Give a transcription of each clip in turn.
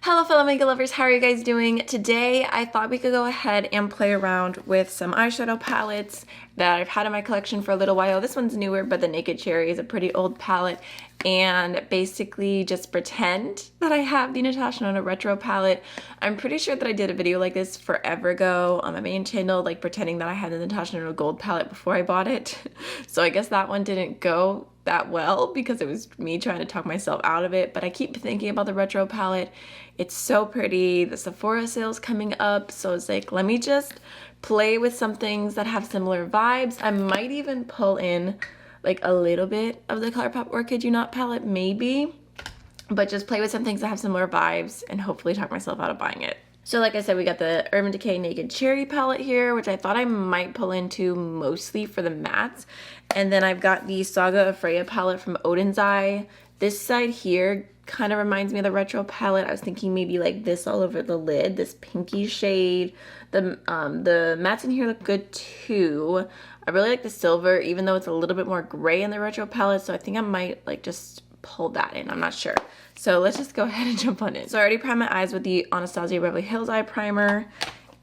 Hello fellow makeup lovers, how are you guys doing? Today I thought we could go ahead and play around with some eyeshadow palettes that I've had in my collection for a little while. This one's newer, but the Naked Cherry is a pretty old palette, and basically just pretend that I have the Natasha Denona retro palette. I'm pretty sure that I did a video like this forever ago on my main channel, like pretending that I had the Natasha Denona gold palette before I bought it. So I guess that one didn't go that well because it was me trying to talk myself out of it, but I keep thinking about the retro palette. It's so pretty. The Sephora sale's coming up, so it's like, let me just play with some things that have similar vibes. I might even pull in like a little bit of the ColourPop Orchid You Not palette, maybe, but just play with some things that have similar vibes and hopefully talk myself out of buying it. So like I said, we got the Urban Decay Naked Cherry palette here, which I thought I might pull into mostly for the mattes. And then I've got the Saga of Freya palette from Odin's Eye. This side here kind of reminds me of the retro palette. I was thinking maybe like this all over the lid, this pinky shade. The mattes in here look good too. I really like the silver, even though it's a little bit more gray in the retro palette. So I think I might like just pull that in. I'm not sure. So let's just go ahead and jump on in. So I already primed my eyes with the Anastasia Beverly Hills Eye Primer.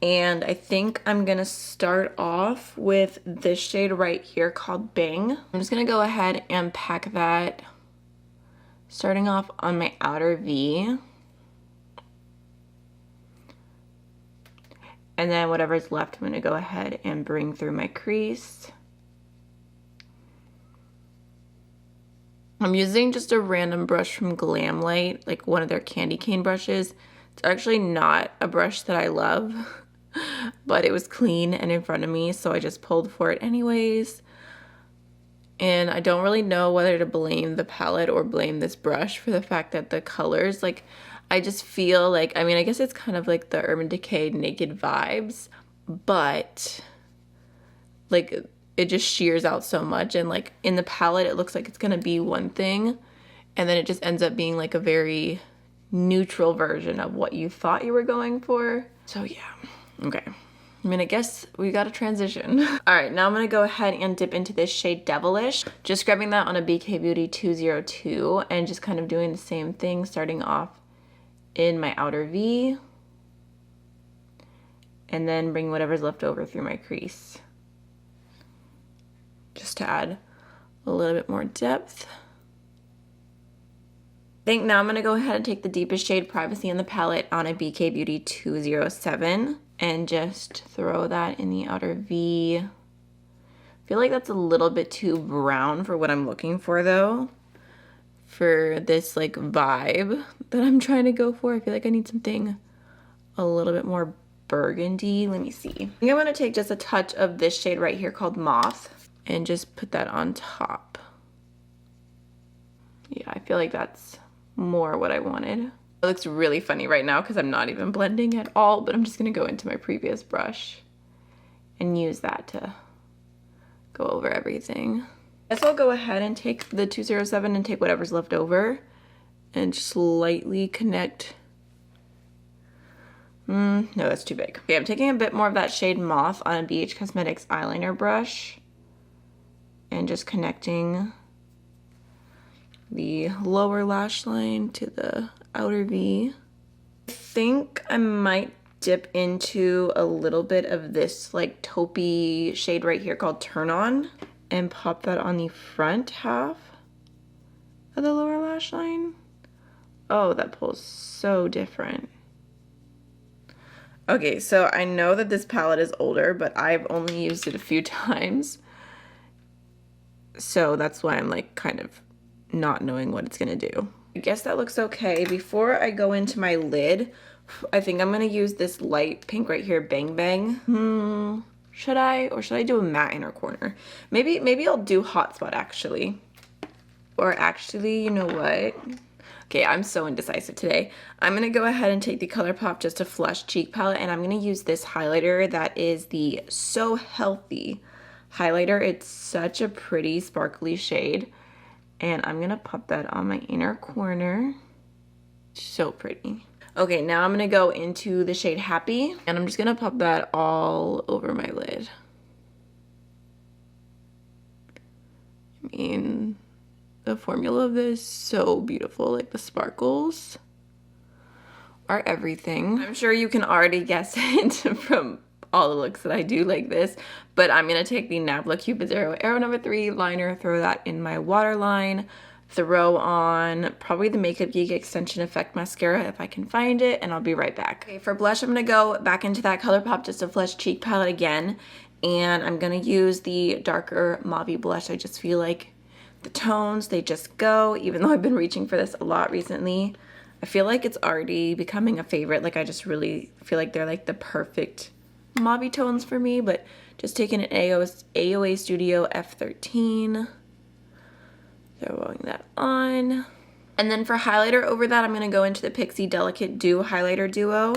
And I think I'm gonna start off with this shade right here called Bang. I'm just gonna go ahead and pack that, starting off on my outer V. And then whatever's left, I'm gonna go ahead and bring through my crease. I'm using just a random brush from Glamlight, like one of their candy cane brushes. It's actually not a brush that I love, but it was clean and in front of me, so I just pulled for it anyways. And I don't really know whether to blame the palette or blame this brush for the fact that the colors, like, I just feel like, I mean, I guess it's kind of like the Urban Decay Naked vibes, but like it just shears out so much, and like in the palette it looks like it's gonna be one thing and then it just ends up being like a very neutral version of what you thought you were going for. So yeah, okay. I mean, I guess we got to transition. All right, now I'm gonna go ahead and dip into this shade Devilish. Just grabbing that on a BK Beauty 202 and just kind of doing the same thing, starting off in my outer V and then bring whatever's left over through my crease, just to add a little bit more depth. I think now I'm gonna go ahead and take the deepest shade Privacy in the palette on a BK Beauty 207 and just throw that in the outer V. I feel like that's a little bit too brown for what I'm looking for though, for this like vibe that I'm trying to go for. I feel like I need something a little bit more burgundy. Let me see. I think I'm gonna take just a touch of this shade right here called Moth and just put that on top. Yeah, I feel like that's more what I wanted. It looks really funny right now because I'm not even blending at all, but I'm just gonna go into my previous brush and use that to go over everything. I guess I'll go ahead and take the 207 and take whatever's left over and just lightly connect. No, that's too big. Okay, I'm taking a bit more of that shade Moth on a BH Cosmetics eyeliner brush and just connecting the lower lash line to the outer V. I think I might dip into a little bit of this like taupey shade right here called Turn On and pop that on the front half of the lower lash line. Oh, that pulls so different. Okay, so I know that this palette is older, but I've only used it a few times. So that's why I'm like kind of not knowing what it's gonna do. I guess that looks okay. Before I go into my lid, I think I'm gonna use this light pink right here, Bang Bang. Should I, or should I do a matte inner corner? Maybe I'll do Hotspot actually. Or actually, you know what? Okay, I'm so indecisive today. I'm gonna go ahead and take the ColourPop Just a Flush Cheek Palette, and I'm gonna use this highlighter that is the So Healthy highlighter. It's such a pretty sparkly shade, and I'm gonna pop that on my inner corner. So pretty. Okay, now I'm gonna go into the shade Happy, and I'm just gonna pop that all over my lid. I mean, the formula of this is so beautiful, like the sparkles. are everything. I'm sure you can already guess it from all the looks that I do like this, but I'm gonna take the Nabla Cupid Arrow number 3 liner, throw that in my waterline, throw on probably the Makeup Geek Extension Effect mascara if I can find it, and I'll be right back. Okay, for blush, I'm gonna go back into that ColourPop Just a Flush cheek palette again, and I'm gonna use the darker mauve blush. I just feel like the tones, they just go, even though I've been reaching for this a lot recently. I feel like it's already becoming a favorite. Like, I just really feel like they're like the perfect mauve tones for me. But just taking an AOA Studio F13, throwing that on. And then for highlighter over that, I'm gonna go into the Pixi Delicate Dew Highlighter Duo,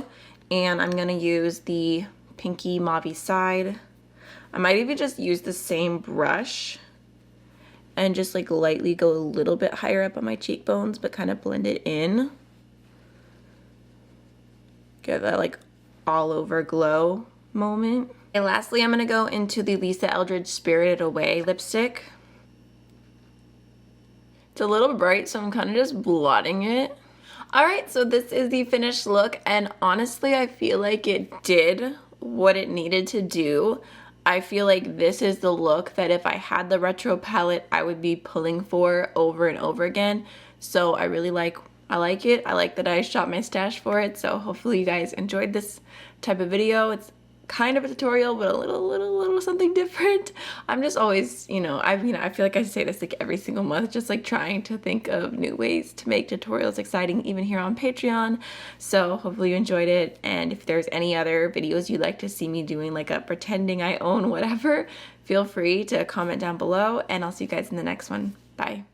and I'm gonna use the pinky mauve side. I might even just use the same brush and just like lightly go a little bit higher up on my cheekbones, but kind of blend it in. Get that like all over glow moment. And lastly, I'm gonna go into the Lisa Eldridge Spirited Away lipstick. It's a little bright, so I'm kind of just blotting it. All right, so this is the finished look, and honestly, I feel like it did what it needed to do. I feel like this is the look that if I had the retro palette, I would be pulling for over and over again. So I really like it. I like that I shot my stash for it. So hopefully you guys enjoyed this type of video. It's kind of a tutorial, but a little something different. I'm just always, you know, I feel like I say this like every single month, just like trying to think of new ways to make tutorials exciting, even here on Patreon. So hopefully you enjoyed it, and if there's any other videos you'd like to see me doing, like a pretending I own whatever, feel free to comment down below, and I'll see you guys in the next one. Bye.